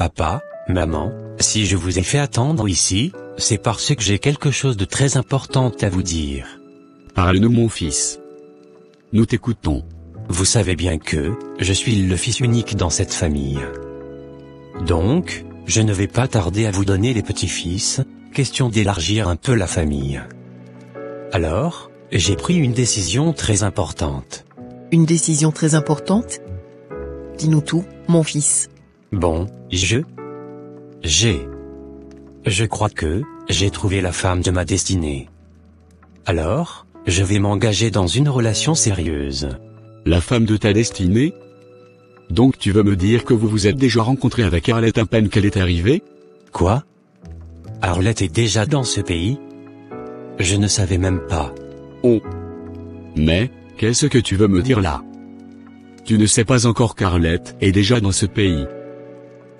Papa, maman, si je vous ai fait attendre ici, c'est parce que j'ai quelque chose de très important à vous dire. Parle-nous mon fils. Nous t'écoutons. Vous savez bien que, je suis le fils unique dans cette famille. Donc, je ne vais pas tarder à vous donner les petits-fils, question d'élargir un peu la famille. Alors, j'ai pris une décision très importante. Une décision très importante? Dis-nous tout, mon fils. Bon, je crois que, j'ai trouvé la femme de ma destinée. Alors, je vais m'engager dans une relation sérieuse. La femme de ta destinée? Donc tu veux me dire que vous vous êtes déjà rencontré avec Arlette à peine qu'elle est arrivée? Quoi? Arlette est déjà dans ce pays? Je ne savais même pas. Oh. Mais, qu'est-ce que tu veux me dire là? Tu ne sais pas encore qu'Arlette est déjà dans ce pays.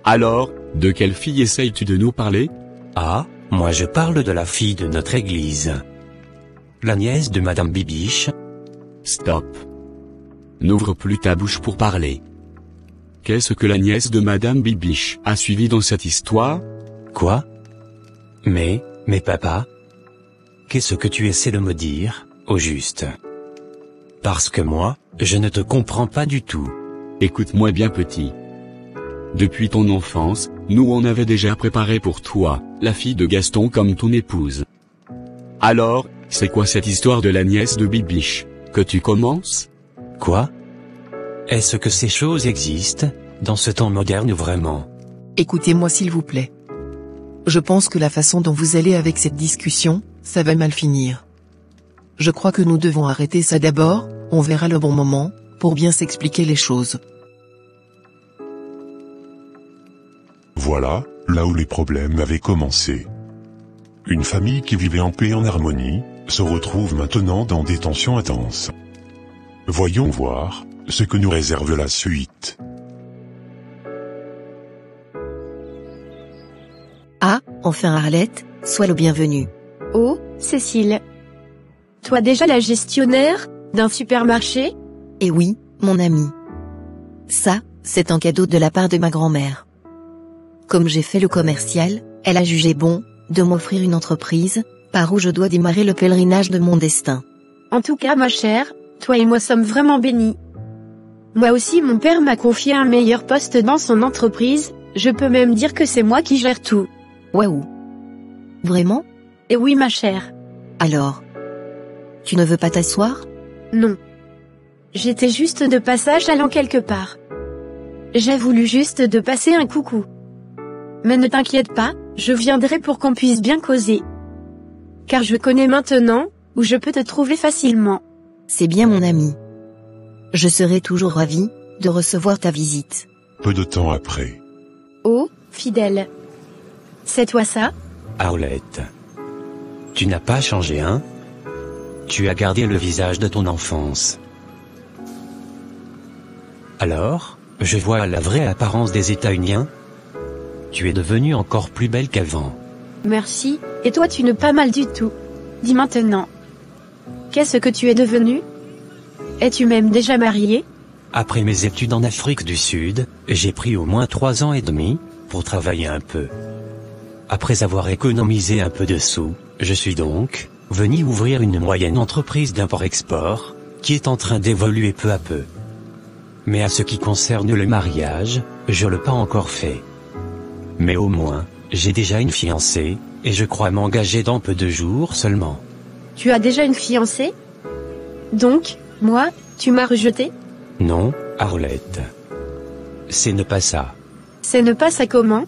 Alors, de quelle fille essayes-tu de nous parler? Ah, moi je parle de la fille de notre église. La nièce de Madame Bibiche. Stop. N'ouvre plus ta bouche pour parler. Qu'est-ce que la nièce de Madame Bibiche a suivi dans cette histoire? Quoi? Mais papa? Qu'est-ce que tu essaies de me dire, au juste? Parce que moi, je ne te comprends pas du tout. Écoute-moi bien petit. Depuis ton enfance, nous on avait déjà préparé pour toi, la fille de Gaston comme ton épouse. Alors, c'est quoi cette histoire de la nièce de Bibiche, que tu commences? Quoi? Est-ce que ces choses existent, dans ce temps moderne vraiment? Écoutez-moi s'il vous plaît. Je pense que la façon dont vous allez avec cette discussion, ça va mal finir. Je crois que nous devons arrêter ça d'abord, on verra le bon moment, pour bien s'expliquer les choses. Voilà, là où les problèmes avaient commencé. Une famille qui vivait en paix et en harmonie, se retrouve maintenant dans des tensions intenses. Voyons voir, ce que nous réserve la suite. Ah, enfin Arlette, sois le bienvenu. Oh, Cécile. Toi déjà la gestionnaire d'un supermarché? Eh oui, mon ami. Ça, c'est un cadeau de la part de ma grand-mère. Comme j'ai fait le commercial, elle a jugé bon de m'offrir une entreprise par où je dois démarrer le pèlerinage de mon destin. En tout cas ma chère, toi et moi sommes vraiment bénis. Moi aussi mon père m'a confié un meilleur poste dans son entreprise, je peux même dire que c'est moi qui gère tout. Waouh. Vraiment? Et oui ma chère. Alors, tu ne veux pas t'asseoir? Non. J'étais juste de passage allant quelque part. J'ai voulu juste de passer un coucou. Mais ne t'inquiète pas, je viendrai pour qu'on puisse bien causer. Car je connais maintenant, où je peux te trouver facilement. C'est bien mon ami. Je serai toujours ravi de recevoir ta visite. Peu de temps après. Oh, fidèle. C'est toi ça? Arlette. Tu n'as pas changé, hein? Tu as gardé le visage de ton enfance. Alors, je vois la vraie apparence des États-Uniens. Tu es devenue encore plus belle qu'avant. Merci, et toi tu n'es pas mal du tout. Dis maintenant. Qu'est-ce que tu es devenue? Es-tu même déjà mariée? Après mes études en Afrique du Sud, j'ai pris au moins 3 ans et demi, pour travailler un peu. Après avoir économisé un peu de sous, je suis donc venu ouvrir une moyenne entreprise d'import-export, qui est en train d'évoluer peu à peu. Mais à ce qui concerne le mariage, je ne l'ai pas encore fait. Mais au moins, j'ai déjà une fiancée, et je crois m'engager dans peu de jours seulement. Tu as déjà une fiancée? Donc, moi, tu m'as rejeté? Non, Arlette. C'est ne pas ça. C'est ne pas ça comment?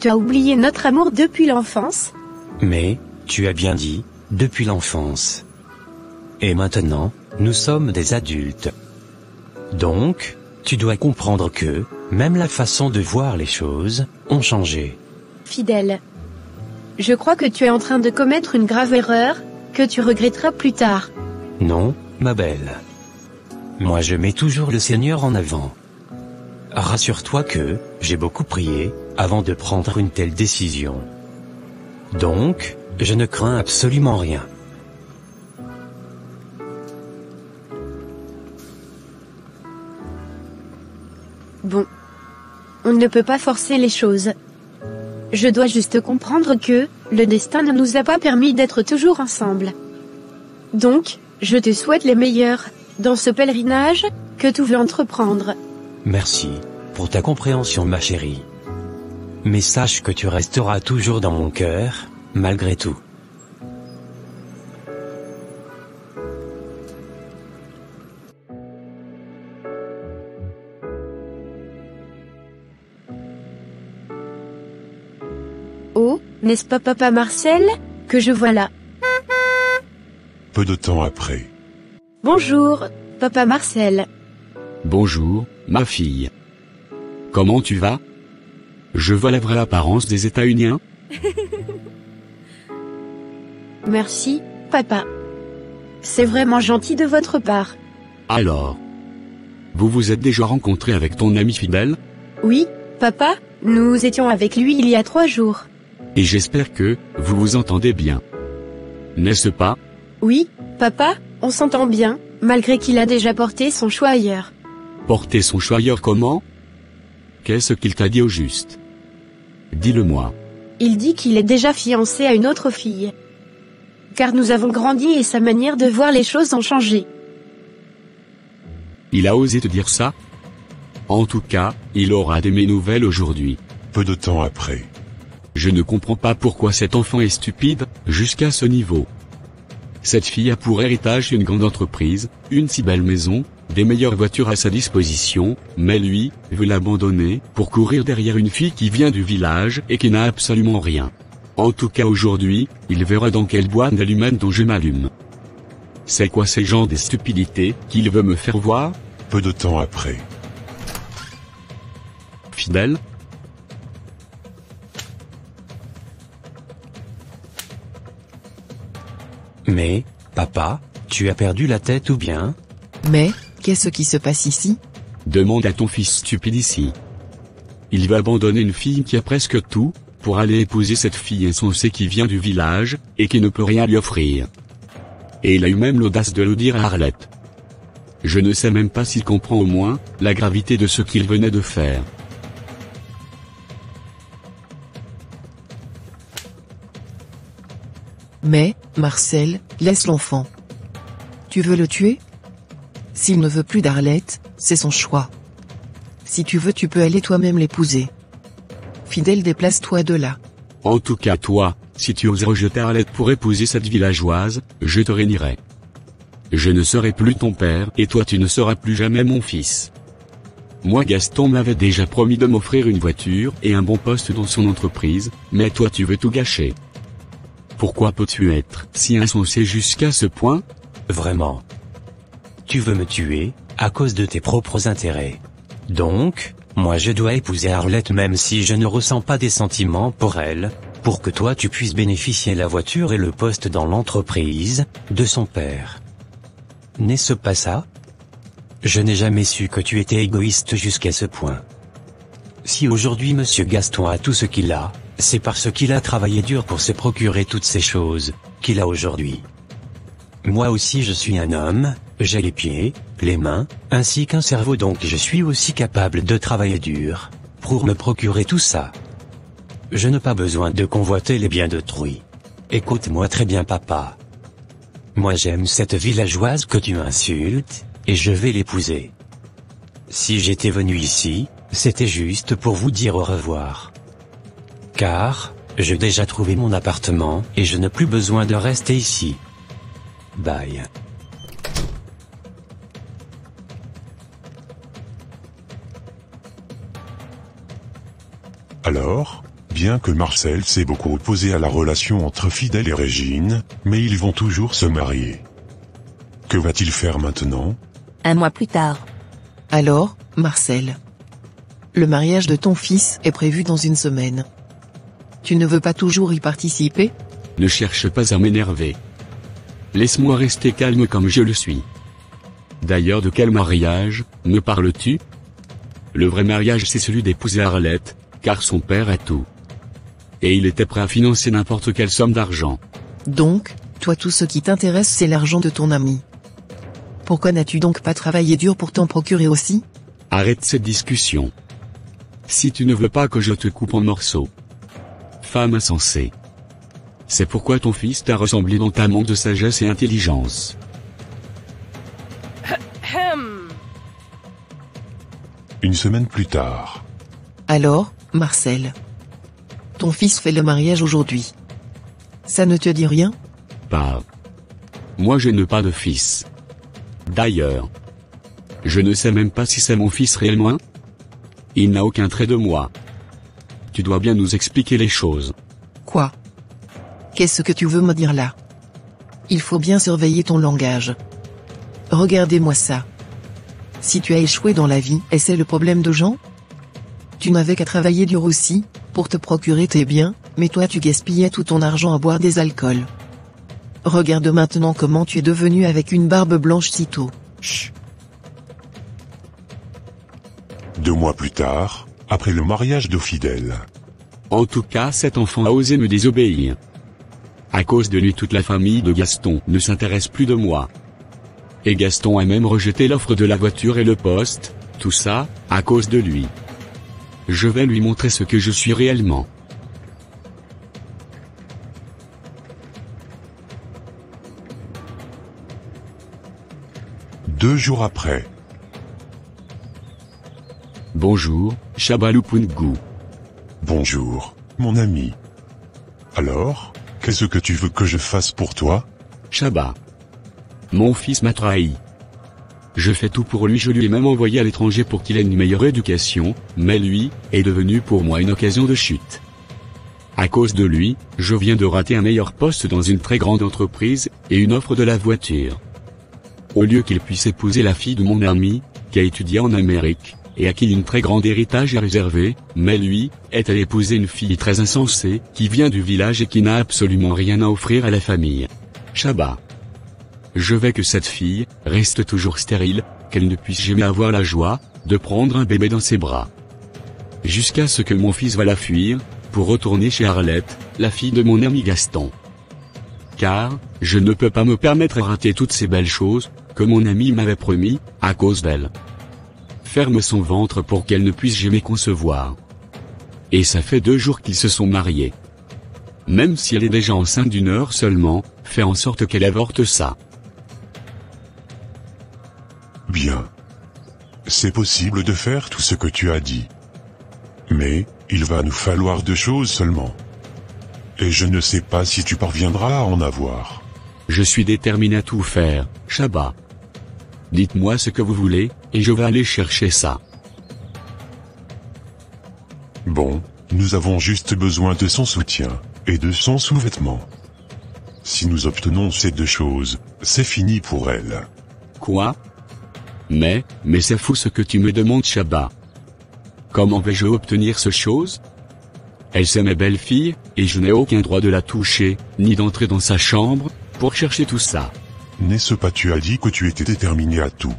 Tu as oublié notre amour depuis l'enfance? Mais, tu as bien dit, depuis l'enfance. Et maintenant, nous sommes des adultes. Donc, tu dois comprendre que, même la façon de voir les choses, ont changé. Fidèle. Je crois que tu es en train de commettre une grave erreur, que tu regretteras plus tard. Non, ma belle. Moi je mets toujours le Seigneur en avant. Rassure-toi que, j'ai beaucoup prié, avant de prendre une telle décision. Donc, je ne crains absolument rien. Bon. On On ne peut pas forcer les choses. Je dois juste comprendre que, le destin ne nous a pas permis d'être toujours ensemble. Donc, je te souhaite les meilleurs, dans ce pèlerinage, que tu veux entreprendre. Merci, pour ta compréhension ma chérie. Mais sache que tu resteras toujours dans mon cœur, malgré tout. Oh, n'est-ce pas papa Marcel, que je vois là? Peu de temps après. Bonjour, papa Marcel. Bonjour, ma fille. Comment tu vas? Je vois la vraie apparence des États-Unis. Merci, papa. C'est vraiment gentil de votre part. Alors, vous vous êtes déjà rencontré avec ton ami fidèle? Oui, papa, nous étions avec lui il y a 3 jours. Et j'espère que, vous vous entendez bien. N'est-ce pas? Oui, papa, on s'entend bien, malgré qu'il a déjà porté son choix ailleurs. Porter son choix ailleurs comment? Qu'est-ce qu'il t'a dit au juste? Dis-le-moi. Il dit qu'il est déjà fiancé à une autre fille. Car nous avons grandi et sa manière de voir les choses ont changé. Il a osé te dire ça? En tout cas, il aura de mes nouvelles aujourd'hui. Peu de temps après. Je ne comprends pas pourquoi cet enfant est stupide, jusqu'à ce niveau. Cette fille a pour héritage une grande entreprise, une si belle maison, des meilleures voitures à sa disposition, mais lui, veut l'abandonner, pour courir derrière une fille qui vient du village et qui n'a absolument rien. En tout cas aujourd'hui, il verra dans quelle boîte d'allumettes dont je m'allume. C'est quoi ces gens des stupidités, qu'il veut me faire voir? Peu de temps après. Fidèle? Mais, papa, tu as perdu la tête ou bien? Mais, qu'est-ce qui se passe ici? Demande à ton fils stupide ici. Il va abandonner une fille qui a presque tout, pour aller épouser cette fille insensée qui vient du village, et qui ne peut rien lui offrir. Et il a eu même l'audace de le dire à Arlette. Je ne sais même pas s'il comprend au moins, la gravité de ce qu'il venait de faire. Mais, Marcel, laisse l'enfant. Tu veux le tuer? S'il ne veut plus d'Arlette, c'est son choix. Si tu veux tu peux aller toi-même l'épouser. Fidèle, déplace-toi de là. En tout cas toi, si tu oses rejeter Arlette pour épouser cette villageoise, je te réunirai. Je ne serai plus ton père et toi tu ne seras plus jamais mon fils. Moi Gaston m'avait déjà promis de m'offrir une voiture et un bon poste dans son entreprise, mais toi tu veux tout gâcher. Pourquoi peux-tu être si insensé jusqu'à ce point? Vraiment. Tu veux me tuer, à cause de tes propres intérêts. Donc, moi je dois épouser Arlette même si je ne ressens pas des sentiments pour elle, pour que toi tu puisses bénéficier la voiture et le poste dans l'entreprise, de son père. N'est-ce pas ça? Je n'ai jamais su que tu étais égoïste jusqu'à ce point. Si aujourd'hui Monsieur Gaston a tout ce qu'il a, c'est parce qu'il a travaillé dur pour se procurer toutes ces choses, qu'il a aujourd'hui. Moi aussi je suis un homme, j'ai les pieds, les mains, ainsi qu'un cerveau donc je suis aussi capable de travailler dur, pour me procurer tout ça. Je n'ai pas besoin de convoiter les biens d'autrui. Écoute-moi très bien papa. Moi j'aime cette villageoise que tu insultes, et je vais l'épouser. Si j'étais venu ici, c'était juste pour vous dire au revoir. Car, j'ai déjà trouvé mon appartement, et je n'ai plus besoin de rester ici. Bye. Alors, bien que Marcel s'est beaucoup opposé à la relation entre Fidèle et Régine, mais ils vont toujours se marier. Que va-t-il faire maintenant? 1 mois plus tard. Alors, Marcel. Le mariage de ton fils est prévu dans 1 semaine. Tu ne veux pas toujours y participer? Ne cherche pas à m'énerver. Laisse-moi rester calme comme je le suis. D'ailleurs de quel mariage, me parles-tu? Le vrai mariage c'est celui d'épouser Arlette, car son père a tout. Et il était prêt à financer n'importe quelle somme d'argent. Donc, toi tout ce qui t'intéresse c'est l'argent de ton ami. Pourquoi n'as-tu donc pas travaillé dur pour t'en procurer aussi? Arrête cette discussion. Si tu ne veux pas que je te coupe en morceaux. Femme insensée. C'est pourquoi ton fils t'a ressemblé dans ta manque de sagesse et intelligence. Une semaine plus tard. Alors, Marcel. Ton fils fait le mariage aujourd'hui. Ça ne te dit rien? Pas. Moi je n'ai pas de fils. D'ailleurs. Je ne sais même pas si c'est mon fils réellement. Il n'a aucun trait de moi. Tu dois bien nous expliquer les choses. Quoi? Qu'est-ce que tu veux me dire là? Il faut bien surveiller ton langage. Regardez-moi ça. Si tu as échoué dans la vie, et c'est le problème de Jean? Tu n'avais qu'à travailler dur aussi, pour te procurer tes biens, mais toi tu gaspillais tout ton argent à boire des alcools. Regarde maintenant comment tu es devenu avec une barbe blanche si tôt. Chut. 2 mois plus tard, après le mariage de Fidèle. En tout cas cet enfant a osé me désobéir. À cause de lui toute la famille de Gaston ne s'intéresse plus de moi. Et Gaston a même rejeté l'offre de la voiture et le poste, tout ça, à cause de lui. Je vais lui montrer ce que je suis réellement. Deux jours après. Bonjour, Chabaloupoungou. Bonjour, mon ami. Alors, qu'est-ce que tu veux que je fasse pour toi? Chaba. Mon fils m'a trahi. Je fais tout pour lui, je lui ai même envoyé à l'étranger pour qu'il ait une meilleure éducation, mais lui, est devenu pour moi une occasion de chute. À cause de lui, je viens de rater un meilleur poste dans une très grande entreprise, et une offre de la voiture. Au lieu qu'il puisse épouser la fille de mon ami, qui a étudié en Amérique, et à qui une très grande héritage est réservé, mais lui, est allé épouser une fille très insensée, qui vient du village et qui n'a absolument rien à offrir à la famille. Chaba. Je veux que cette fille reste toujours stérile, qu'elle ne puisse jamais avoir la joie de prendre un bébé dans ses bras. Jusqu'à ce que mon fils va la fuir, pour retourner chez Arlette, la fille de mon ami Gaston. Car, je ne peux pas me permettre de rater toutes ces belles choses, que mon ami m'avait promis, à cause d'elle. Ferme son ventre pour qu'elle ne puisse jamais concevoir. Et ça fait 2 jours qu'ils se sont mariés. Même si elle est déjà enceinte d'1 heure seulement, fais en sorte qu'elle avorte ça. Bien. C'est possible de faire tout ce que tu as dit. Mais, il va nous falloir 2 choses seulement. Et je ne sais pas si tu parviendras à en avoir. Je suis déterminé à tout faire, Chaba. Dites-moi ce que vous voulez, et je vais aller chercher ça. Bon, nous avons juste besoin de son soutien, et de son sous-vêtement. Si nous obtenons ces 2 choses, c'est fini pour elle. Quoi? Mais c'est fou ce que tu me demandes, Chaba. Comment vais-je obtenir ce chose? Elle c'est ma belle-fille, et je n'ai aucun droit de la toucher, ni d'entrer dans sa chambre, pour chercher tout ça. N'est-ce pas, tu as dit que tu étais déterminé à tout.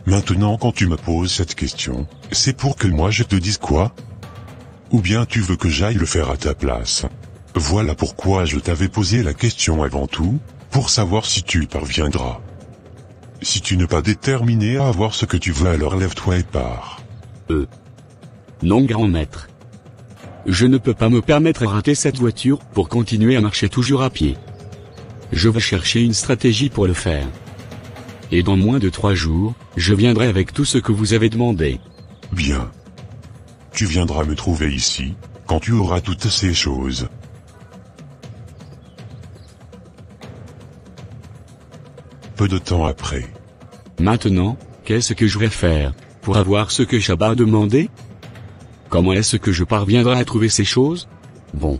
Maintenant quand tu me poses cette question, c'est pour que moi je te dise quoi? Ou bien tu veux que j'aille le faire à ta place? Voilà pourquoi je t'avais posé la question avant tout, pour savoir si tu y parviendras. Si tu n'es pas déterminé à avoir ce que tu veux, alors lève-toi et pars. Non, grand maître. Je ne peux pas me permettre de rater cette voiture pour continuer à marcher toujours à pied. Je vais chercher une stratégie pour le faire. Et dans moins de 3 jours, je viendrai avec tout ce que vous avez demandé. Bien. Tu viendras me trouver ici, quand tu auras toutes ces choses. Peu de temps après. Maintenant, qu'est-ce que je vais faire, pour avoir ce que Chaba a demandé? Comment est-ce que je parviendrai à trouver ces choses? Bon.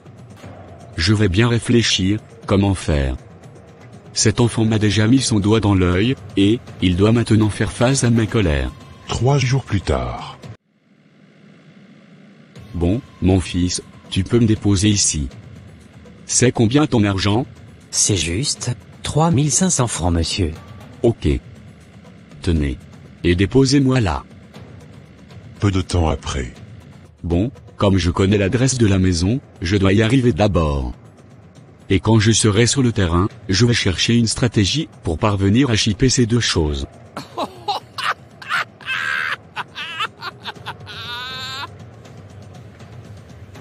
Je vais bien réfléchir, comment faire. Cet enfant m'a déjà mis son doigt dans l'œil, et, il doit maintenant faire face à ma colère. 3 jours plus tard. Bon, mon fils, tu peux me déposer ici. C'est combien ton argent? C'est juste 3500 francs, monsieur. Ok. Tenez. Et déposez-moi là. Peu de temps après. Bon, comme je connais l'adresse de la maison, je dois y arriver d'abord. Et quand je serai sur le terrain, je vais chercher une stratégie pour parvenir à chipper ces 2 choses.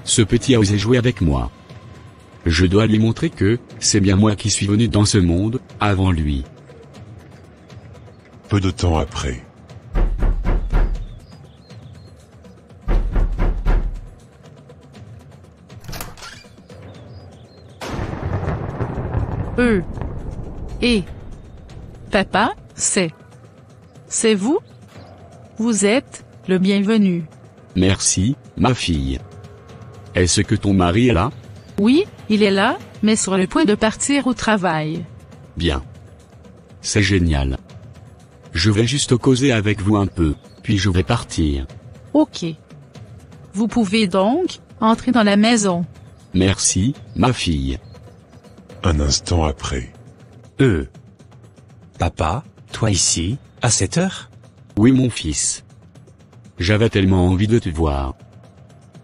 ce petit a osé jouer avec moi. Je dois lui montrer que, c'est bien moi qui suis venu dans ce monde, avant lui. Peu de temps après. Et papa, c'est vous? Vous êtes le bienvenu. Merci, ma fille. Est-ce que ton mari est là? Oui, il est là, mais sur le point de partir au travail. Bien. C'est génial. Je vais juste causer avec vous un peu, puis je vais partir. Ok. Vous pouvez donc entrer dans la maison. Merci, ma fille. Un instant après. Papa, toi ici, à cette heure? Oui mon fils. J'avais tellement envie de te voir.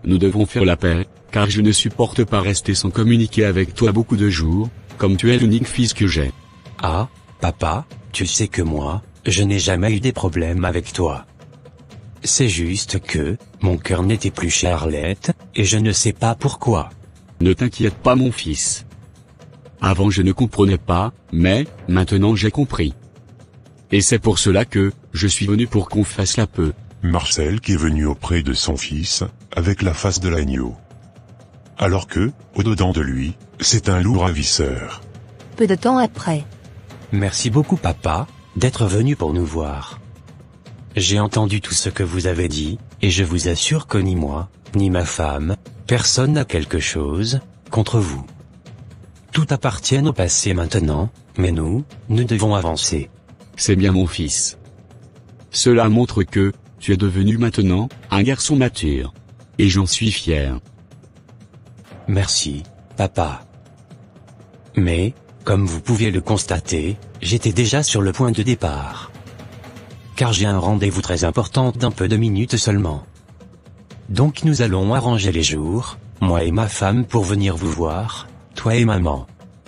Nous devons faire la paix, car je ne supporte pas rester sans communiquer avec toi beaucoup de jours, comme tu es l'unique fils que j'ai. Ah, papa, tu sais que moi, je n'ai jamais eu des problèmes avec toi. C'est juste que, mon cœur n'était plus chez Arlette, et je ne sais pas pourquoi. Ne t'inquiète pas mon fils. Avant je ne comprenais pas, mais, maintenant j'ai compris. Et c'est pour cela que, je suis venu pour qu'on fasse la paix. Marcel qui est venu auprès de son fils, avec la face de l'agneau. Alors que, au-dedans de lui, c'est un loup ravisseur. Peu de temps après. Merci beaucoup papa, d'être venu pour nous voir. J'ai entendu tout ce que vous avez dit, et je vous assure que ni moi, ni ma femme, personne n'a quelque chose contre vous. Tout appartient au passé maintenant, mais nous devons avancer. C'est bien mon fils. Cela montre que, tu es devenu maintenant, un garçon mature. Et j'en suis fier. Merci, papa. Mais, comme vous pouviez le constater, j'étais déjà sur le point de départ. Car j'ai un rendez-vous très important dans peu de minutes seulement. Donc nous allons arranger les jours, moi et ma femme pour venir vous voir, toi et maman.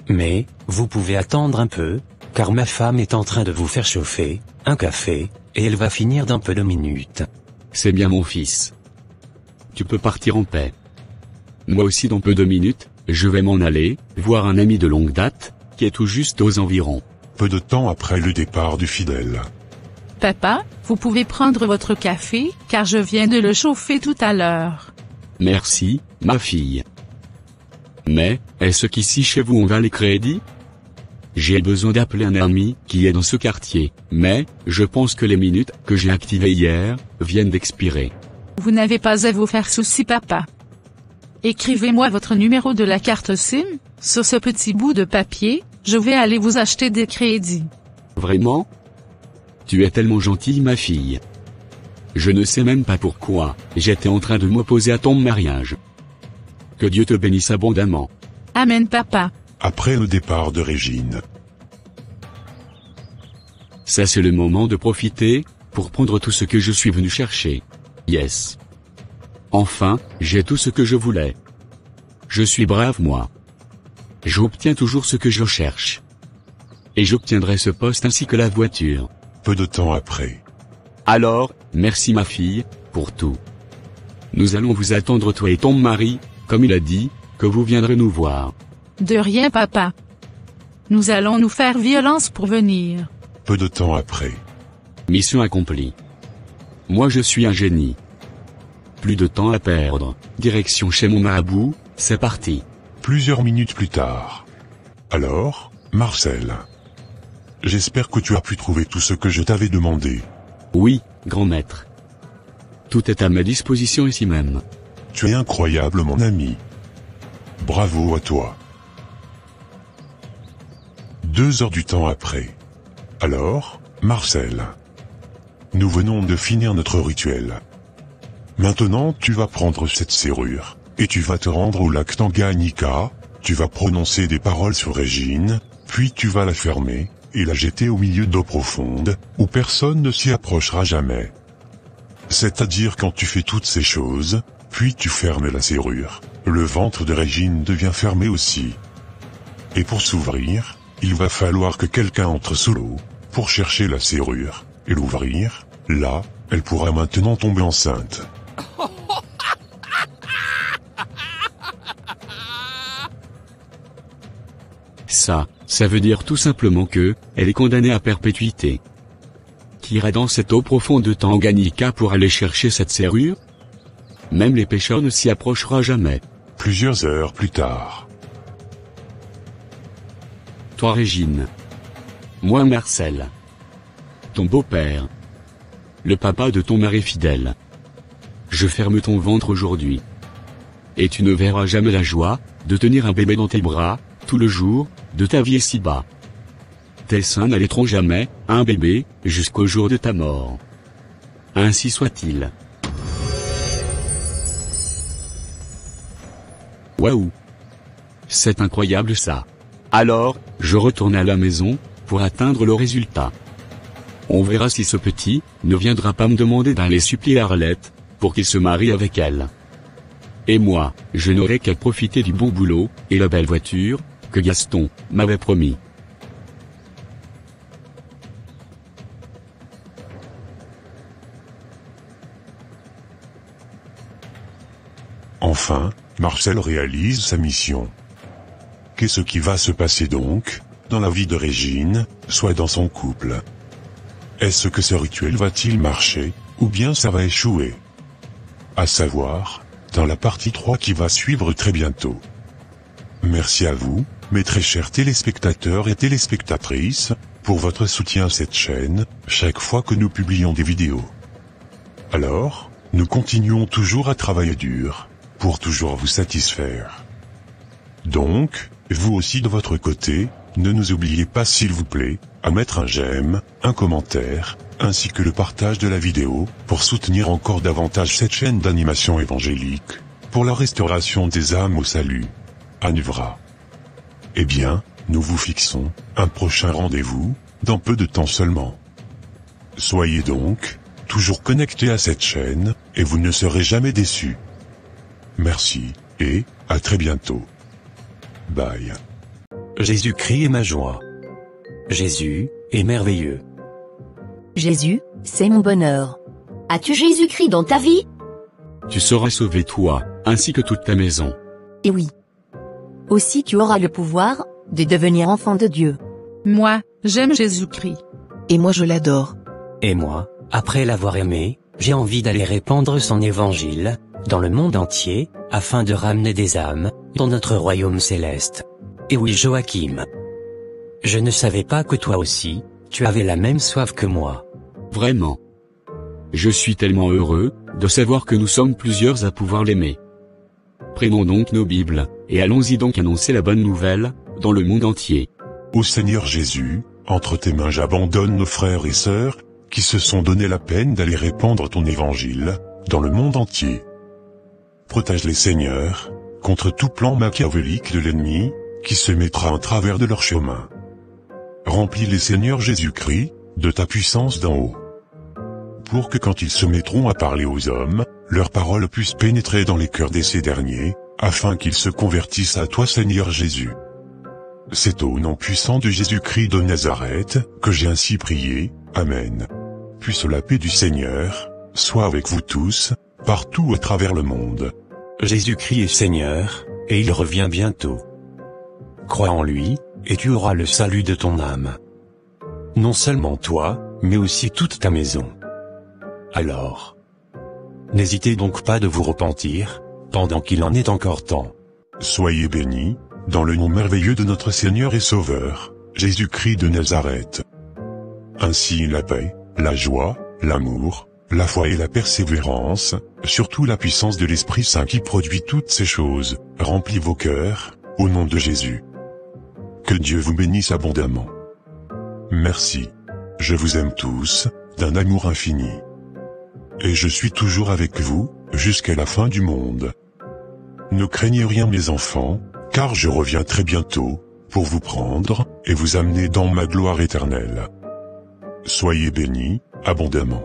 Mais, vous pouvez attendre un peu, car ma femme est en train de vous faire chauffer un café, et elle va finir dans peu de minutes. C'est bien mon fils. Tu peux partir en paix. Moi aussi dans peu de minutes, je vais m'en aller, voir un ami de longue date, qui est tout juste aux environs. Peu de temps après le départ du fidèle. Papa, vous pouvez prendre votre café, car je viens de le chauffer tout à l'heure. Merci, ma fille. Mais, est-ce qu'ici chez vous on va les crédits? J'ai besoin d'appeler un ami qui est dans ce quartier, mais, je pense que les minutes que j'ai activées hier, viennent d'expirer. Vous n'avez pas à vous faire souci papa. Écrivez-moi votre numéro de la carte SIM, sur ce petit bout de papier, je vais aller vous acheter des crédits. Vraiment? Tu es tellement gentille ma fille. Je ne sais même pas pourquoi, j'étais en train de m'opposer à ton mariage. Que Dieu te bénisse abondamment. Amen papa. Après le départ de Régine. Ça c'est le moment de profiter, pour prendre tout ce que je suis venu chercher. Yes. Enfin, j'ai tout ce que je voulais. Je suis brave moi. J'obtiens toujours ce que je cherche. Et j'obtiendrai ce poste ainsi que la voiture. Peu de temps après. Alors, merci ma fille, pour tout. Nous allons vous attendre toi et ton mari, comme il a dit, que vous viendrez nous voir. De rien papa. Nous allons nous faire violence pour venir. Peu de temps après. Mission accomplie. Moi je suis un génie. Plus de temps à perdre. Direction chez mon marabout, c'est parti. Plusieurs minutes plus tard. Alors, Marcel. J'espère que tu as pu trouver tout ce que je t'avais demandé. Oui, grand maître. Tout est à ma disposition ici même. Tu es incroyable mon ami. Bravo à toi. 2 heures du temps après. Alors, Marcel. Nous venons de finir notre rituel. Maintenant tu vas prendre cette serrure, et tu vas te rendre au lac Tanganyika, tu vas prononcer des paroles sur Régine, puis tu vas la fermer, et la jeter au milieu d'eau profonde, où personne ne s'y approchera jamais. C'est-à-dire quand tu fais toutes ces choses, puis tu fermes la serrure, le ventre de Régine devient fermé aussi. Et pour s'ouvrir, il va falloir que quelqu'un entre sous l'eau, pour chercher la serrure, et l'ouvrir, là, elle pourra maintenant tomber enceinte. Ça veut dire tout simplement que, elle est condamnée à perpétuité. Qui ira dans cette eau profonde de Tanganyika pour aller chercher cette serrure? Même les pêcheurs ne s'y approchera jamais. Plusieurs heures plus tard. Toi Régine. Moi Marcel. Ton beau-père. Le papa de ton mari fidèle. Je ferme ton ventre aujourd'hui. Et tu ne verras jamais la joie, de tenir un bébé dans tes bras, tout le jour, de ta vie ici-bas. Tes seins n'allaiteront jamais, un bébé, jusqu'au jour de ta mort. Ainsi soit-il. Waouh! C'est incroyable ça. Alors, je retourne à la maison, pour atteindre le résultat. On verra si ce petit, ne viendra pas me demander d'aller supplier Arlette, pour qu'il se marie avec elle. Et moi, je n'aurai qu'à profiter du bon boulot, et la belle voiture, que Gaston, m'avait promis. Enfin, Marcel réalise sa mission. Qu'est-ce qui va se passer donc, dans la vie de Régine, soit dans son couple? Est-ce que ce rituel va-t-il marcher, ou bien ça va échouer? À savoir, dans la partie 3 qui va suivre très bientôt. Merci à vous, mes très chers téléspectateurs et téléspectatrices, pour votre soutien à cette chaîne, chaque fois que nous publions des vidéos. Alors, nous continuons toujours à travailler dur, pour toujours vous satisfaire. Donc, vous aussi de votre côté, ne nous oubliez pas s'il vous plaît, à mettre un j'aime, un commentaire, ainsi que le partage de la vidéo, pour soutenir encore davantage cette chaîne d'animation évangélique, pour la restauration des âmes au salut. Anuvra. Eh bien, nous vous fixons, un prochain rendez-vous, dans peu de temps seulement. Soyez donc, toujours connectés à cette chaîne, et vous ne serez jamais déçus. Merci, et, à très bientôt. Bye. Jésus-Christ est ma joie. Jésus est merveilleux. Jésus, c'est mon bonheur. As-tu Jésus-Christ dans ta vie? Tu seras sauvé toi, ainsi que toute ta maison. Et oui. Aussi tu auras le pouvoir, de devenir enfant de Dieu. Moi, j'aime Jésus-Christ. Et moi je l'adore. Et moi, après l'avoir aimé, j'ai envie d'aller répandre son évangile, dans le monde entier, afin de ramener des âmes, dans notre royaume céleste. Et oui Joachim. Je ne savais pas que toi aussi, tu avais la même soif que moi. Vraiment. Je suis tellement heureux, de savoir que nous sommes plusieurs à pouvoir l'aimer. Prenons donc nos Bibles, et allons-y donc annoncer la bonne nouvelle, dans le monde entier. Ô Seigneur Jésus, entre tes mains j'abandonne nos frères et sœurs, qui se sont donné la peine d'aller répandre ton évangile, dans le monde entier. Protège-les Seigneur, contre tout plan machiavélique de l'ennemi, qui se mettra en travers de leur chemin. Remplis-les Seigneur Jésus-Christ, de ta puissance d'en haut. Pour que quand ils se mettront à parler aux hommes, leurs paroles puissent pénétrer dans les cœurs de ces derniers, afin qu'ils se convertissent à toi Seigneur Jésus. C'est au nom puissant de Jésus-Christ de Nazareth, que j'ai ainsi prié, Amen. Puisse la paix du Seigneur, soit avec vous tous, partout à travers le monde. Jésus-Christ est Seigneur, et il revient bientôt. Crois en lui, et tu auras le salut de ton âme. Non seulement toi, mais aussi toute ta maison. Alors, n'hésitez donc pas de vous repentir, pendant qu'il en est encore temps. Soyez bénis, dans le nom merveilleux de notre Seigneur et Sauveur, Jésus-Christ de Nazareth. Ainsi la paix, la joie, l'amour, la foi et la persévérance, surtout la puissance de l'Esprit Saint qui produit toutes ces choses, remplit vos cœurs, au nom de Jésus. Que Dieu vous bénisse abondamment. Merci. Je vous aime tous, d'un amour infini. Et je suis toujours avec vous, jusqu'à la fin du monde. Ne craignez rien mes enfants, car je reviens très bientôt, pour vous prendre, et vous amener dans ma gloire éternelle. Soyez bénis, abondamment.